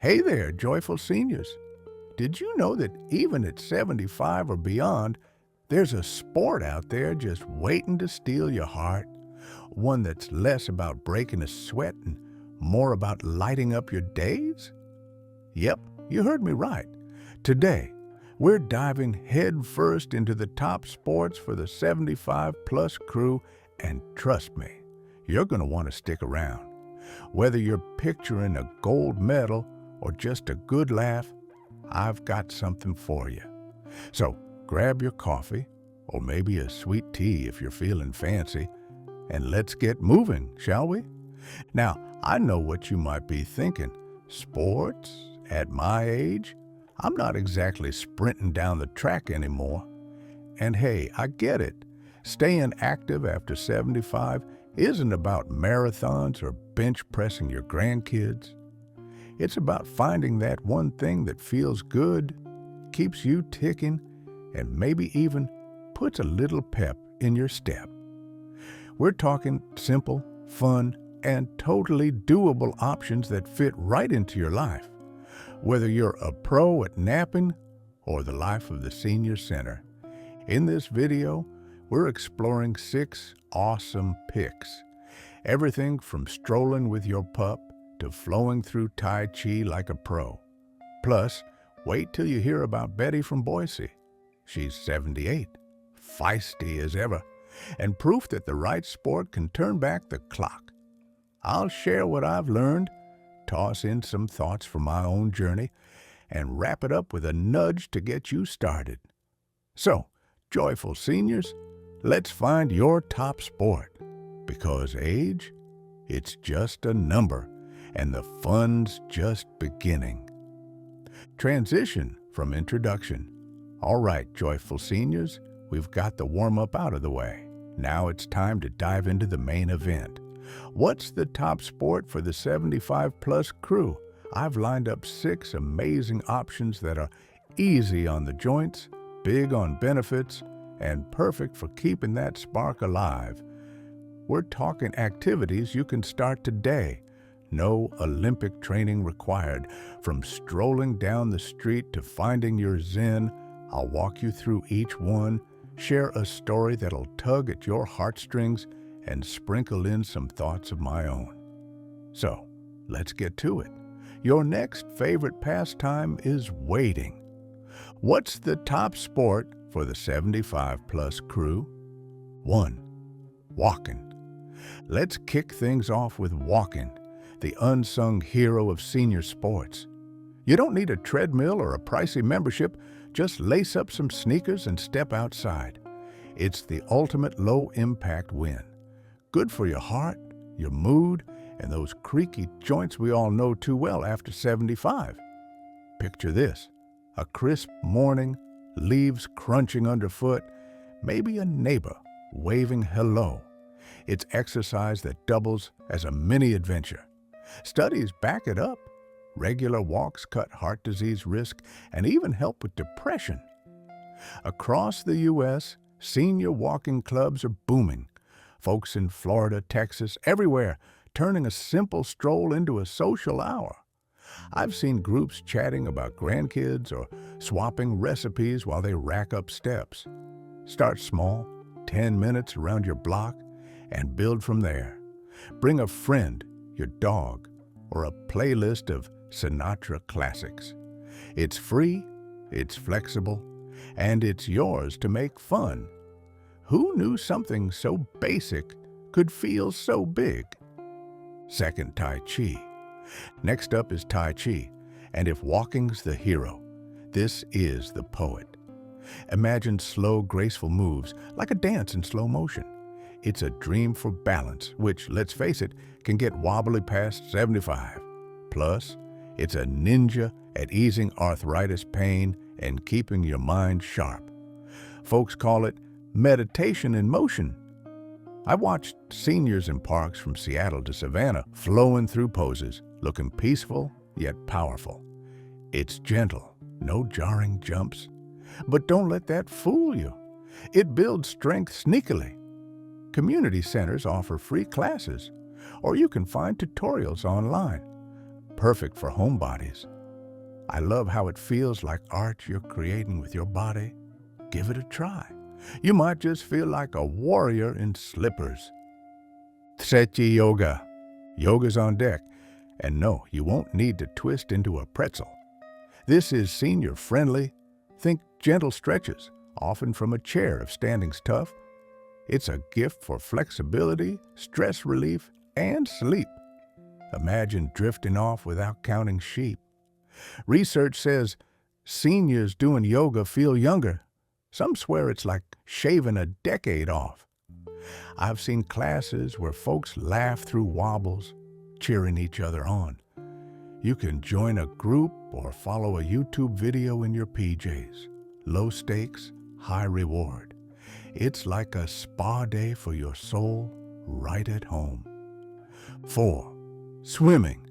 Hey there, joyful seniors. Did you know that even at 75 or beyond, there's a sport out there just waiting to steal your heart? One that's less about breaking a sweat and more about lighting up your days? Yep, you heard me right. Today, we're diving headfirst into the top sports for the 75-plus crew, and trust me, you're going to want to stick around. Whether you're picturing a gold medal or just a good laugh, I've got something for you. So grab your coffee, or maybe a sweet tea if you're feeling fancy, and let's get moving, shall we? Now, I know what you might be thinking. Sports? At my age? I'm not exactly sprinting down the track anymore. And hey, I get it. Staying active after 75 isn't about marathons or bench pressing your grandkids. It's about finding that one thing that feels good, keeps you ticking, and maybe even puts a little pep in your step. We're talking simple, fun, and totally doable options that fit right into your life. Whether you're a pro at napping or the life of the senior center. In this video, we're exploring 6 awesome picks. Everything from strolling with your pup to flowing through Tai Chi like a pro. Plus, wait till you hear about Betty from Boise. She's 78, feisty as ever, and proof that the right sport can turn back the clock. I'll share what I've learned, toss in some thoughts from my own journey, and wrap it up with a nudge to get you started. So, joyful seniors, let's find your top sport. Because age, it's just a number, and the fun's just beginning. Transition from introduction. All right, joyful seniors, we've got the warm-up out of the way. Now it's time to dive into the main event. What's the top sport for the 75-plus crew? I've lined up 6 amazing options that are easy on the joints, big on benefits, and perfect for keeping that spark alive. We're talking activities you can start today. No Olympic training required. From strolling down the street to finding your zen, I'll walk you through each one, share a story that'll tug at your heartstrings, and sprinkle in some thoughts of my own. So, let's get to it. Your next favorite pastime is wading. What's the top sport for the 75-plus crew? 1. Walking. Let's kick things off with walking, the unsung hero of senior sports. You don't need a treadmill or a pricey membership, just lace up some sneakers and step outside. It's the ultimate low-impact win. Good for your heart, your mood, and those creaky joints we all know too well after 75. Picture this: a crisp morning, leaves crunching underfoot, maybe a neighbor waving hello. It's exercise that doubles as a mini-adventure. Studies back it up. Regular walks cut heart disease risk and even help with depression. Across the U.S., senior walking clubs are booming. Folks in Florida, Texas, everywhere, turning a simple stroll into a social hour. I've seen groups chatting about grandkids or swapping recipes while they rack up steps. Start small, 10 minutes around your block, and build from there. Bring a friend, your dog, or a playlist of Sinatra classics. It's free, it's flexible, and it's yours to make fun. Who knew something so basic could feel so big? 2nd, Tai Chi. Next up is Tai Chi, and if walking's the hero, this is the poet. Imagine slow, graceful moves, like a dance in slow motion. It's a dream for balance, which, let's face it, can get wobbly past 75. Plus, it's a ninja at easing arthritis pain and keeping your mind sharp. Folks call it meditation in motion. I watched seniors in parks from Seattle to Savannah flowing through poses, looking peaceful yet powerful. It's gentle, no jarring jumps. But don't let that fool you. It builds strength sneakily. Community centers offer free classes, or you can find tutorials online. perfect for homebodies. I love how it feels like art you're creating with your body. Give it a try. You might just feel like a warrior in slippers. Stretchy yoga. Yoga's on deck. And no, you won't need to twist into a pretzel. This is senior-friendly. Think gentle stretches, often from a chair if standing's tough. It's a gift for flexibility, stress relief, and sleep. Imagine drifting off without counting sheep. Research says seniors doing yoga feel younger. Some swear it's like shaving a decade off. I've seen classes where folks laugh through wobbles, cheering each other on. You can join a group or follow a YouTube video in your PJs. Low stakes, high reward. It's like a spa day for your soul right at home. 4. Swimming.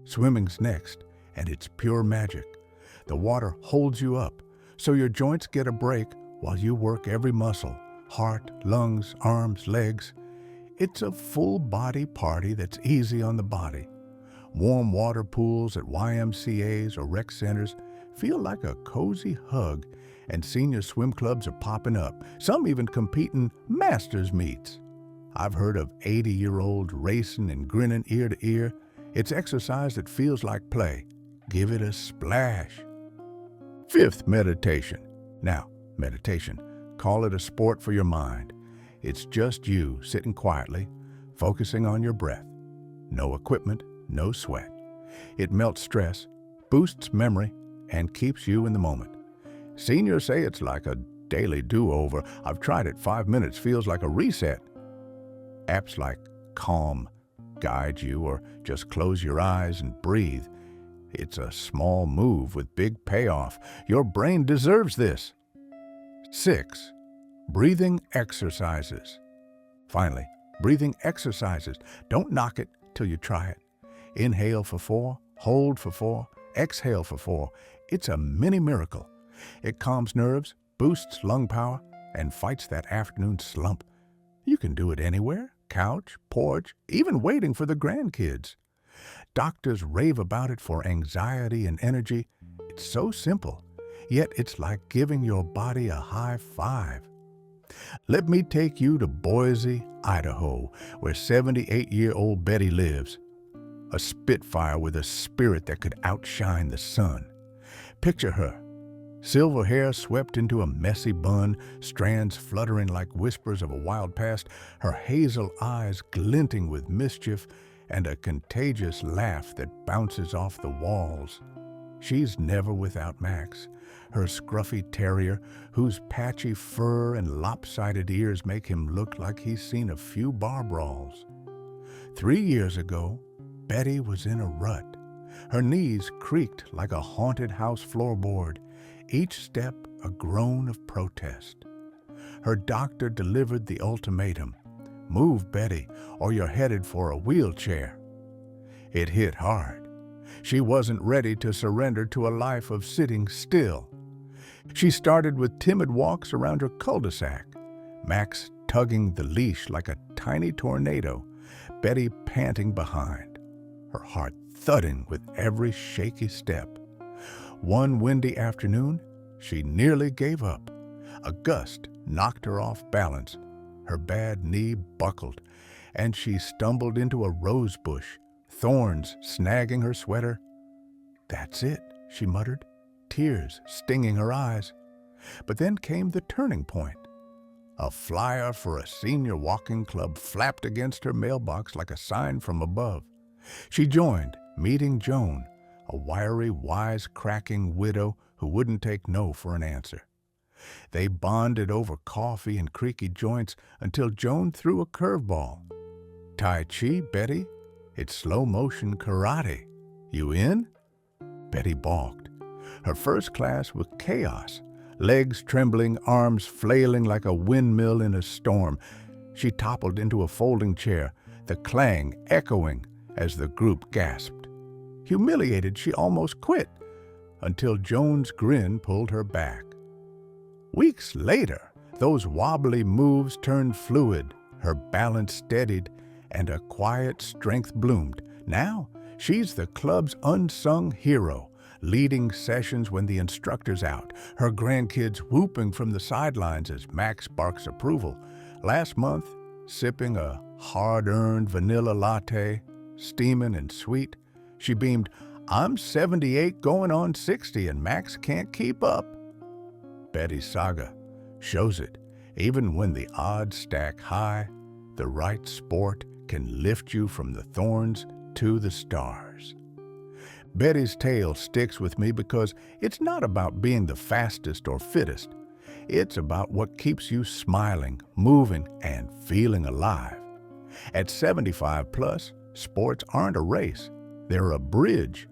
Swimming's next, and it's pure magic. The water holds you up, so your joints get a break while you work every muscle, heart, lungs, arms, legs. It's a full-body party that's easy on the body. Warm water pools at YMCAs or rec centers feel like a cozy hug, and senior swim clubs are popping up, some even compete in masters meets. I've heard of 80-year-olds racing and grinning ear to ear. It's exercise that feels like play. Give it a splash. 5th, meditation. Now, meditation, call it a sport for your mind. It's just you sitting quietly, focusing on your breath. No equipment, no sweat. It melts stress, boosts memory, and keeps you in the moment. Seniors say it's like a daily do-over. I've tried it. 5 minutes feels like a reset. Apps like Calm guide you, or just close your eyes and breathe. It's a small move with big payoff. Your brain deserves this. 6. Breathing exercises. Finally, breathing exercises. Don't knock it till you try it. Inhale for 4, hold for 4, exhale for 4. It's a mini miracle. It calms nerves, boosts lung power, and fights that afternoon slump. You can do it anywhere, couch, porch, even waiting for the grandkids. Doctors rave about it for anxiety and energy. It's so simple, yet it's like giving your body a high five. Let me take you to Boise, Idaho, where 78-year-old Betty lives. A spitfire with a spirit that could outshine the sun. Picture her. Silver hair swept into a messy bun, strands fluttering like whispers of a wild past, her hazel eyes glinting with mischief, and a contagious laugh that bounces off the walls. She's never without Max, her scruffy terrier, whose patchy fur and lopsided ears make him look like he's seen a few bar brawls. 3 years ago, Betty was in a rut. Her knees creaked like a haunted house floorboard, each step a groan of protest. Her doctor delivered the ultimatum: move, Betty, or you're headed for a wheelchair. It hit hard. She wasn't ready to surrender to a life of sitting still. She started with timid walks around her cul-de-sac, Max tugging the leash like a tiny tornado, Betty panting behind, her heart thudding with every shaky step. One windy afternoon, she nearly gave up. A gust knocked her off balance. Her bad knee buckled, and she stumbled into a rosebush, thorns snagging her sweater. "That's it," she muttered, tears stinging her eyes. But then came the turning point. A flyer for a senior walking club flapped against her mailbox like a sign from above. She joined, meeting Joan, a wiry, wise-cracking widow who wouldn't take no for an answer. They bonded over coffee and creaky joints until Joan threw a curveball. "Tai Chi, Betty? It's slow-motion karate. You in?" Betty balked. Her first class was chaos, legs trembling, arms flailing like a windmill in a storm. She toppled into a folding chair, the clang echoing as the group gasped. Humiliated, she almost quit, until Joan's grin pulled her back. Weeks later, those wobbly moves turned fluid, her balance steadied, and a quiet strength bloomed. Now, She's the club's unsung hero, leading sessions when the instructor's out, her grandkids whooping from the sidelines as Max barks approval. Last month, sipping a hard-earned vanilla latte, steaming and sweet, she beamed, "I'm 78 going on 60 and Max can't keep up." Betty's saga shows it. Even when the odds stack high, the right sport can lift you from the thorns to the stars. Betty's tale sticks with me because it's not about being the fastest or fittest. It's about what keeps you smiling, moving, and feeling alive. At 75 plus, sports aren't a race. They're a bridge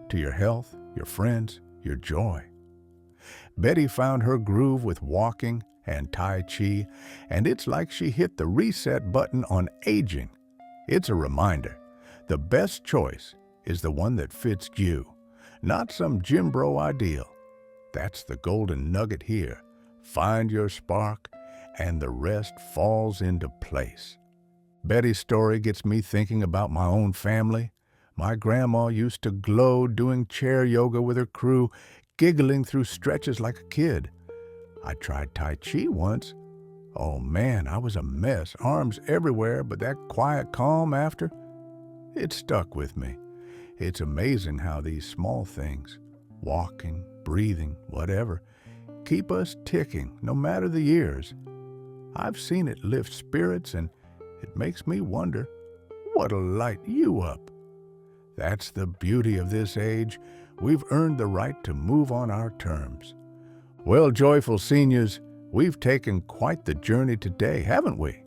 to your health, your friends, your joy. Betty found her groove with walking and Tai Chi, and it's like she hit the reset button on aging. It's a reminder, the best choice is the one that fits you, not some gym bro ideal. That's the golden nugget here. Find your spark, and the rest falls into place. Betty's story gets me thinking about my own family. My grandma used to glow doing chair yoga with her crew, giggling through stretches like a kid. I tried Tai Chi once. Oh man, I was a mess, arms everywhere, but that quiet calm after, it stuck with me. It's amazing how these small things, walking, breathing, whatever, keep us ticking no matter the years. I've seen it lift spirits, and it makes me wonder, what'll light you up? That's the beauty of this age. We've earned the right to move on our terms. Well, joyful seniors, we've taken quite the journey today, haven't we?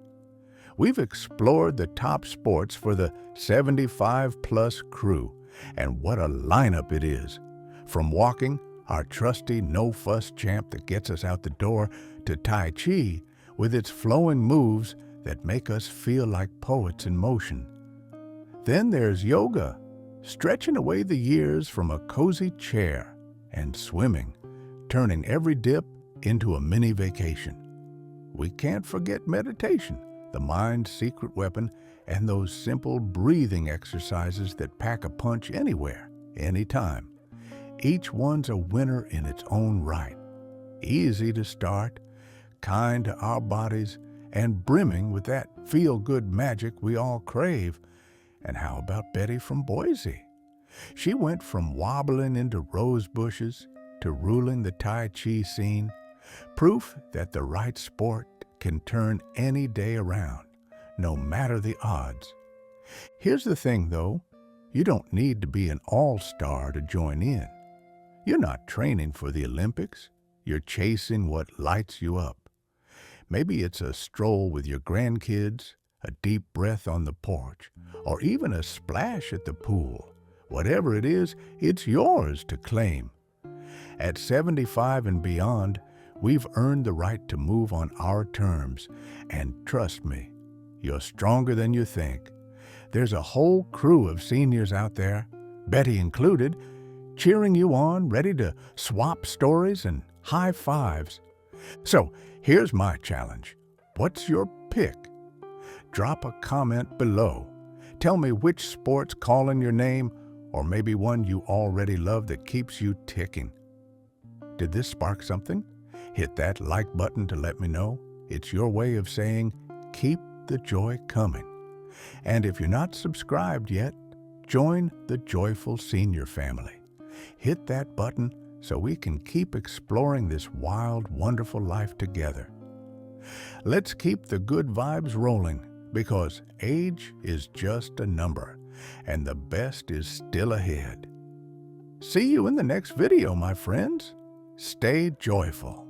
We've explored the top sports for the 75-plus crew, and what a lineup it is. From walking, our trusty no-fuss champ that gets us out the door, to Tai Chi, with its flowing moves that make us feel like poets in motion. Then there's yoga, stretching away the years from a cozy chair, and swimming, turning every dip into a mini vacation. We can't forget meditation, the mind's secret weapon, and those simple breathing exercises that pack a punch anywhere, anytime. Each one's a winner in its own right. Easy to start, kind to our bodies, and brimming with that feel-good magic we all crave. And how about Betty from Boise? She went from wobbling into rosebushes to ruling the Tai Chi scene, proof that the right sport can turn any day around, no matter the odds. Here's the thing, though. You don't need to be an all-star to join in. You're not training for the Olympics. You're chasing what lights you up. Maybe it's a stroll with your grandkids, a deep breath on the porch, or even a splash at the pool. Whatever it is, it's yours to claim. At 75 and beyond, we've earned the right to move on our terms. And trust me, you're stronger than you think. There's a whole crew of seniors out there, Betty included, cheering you on, ready to swap stories and high fives. So here's my challenge. What's your pick? Drop a comment below. Tell me which sport's calling your name, or maybe one you already love that keeps you ticking. Did this spark something? Hit that like button to let me know. It's your way of saying, keep the joy coming. And if you're not subscribed yet, join the Joyful Senior family. Hit that button so we can keep exploring this wild, wonderful life together. Let's keep the good vibes rolling, because age is just a number, and the best is still ahead. See you in the next video, my friends. Stay joyful.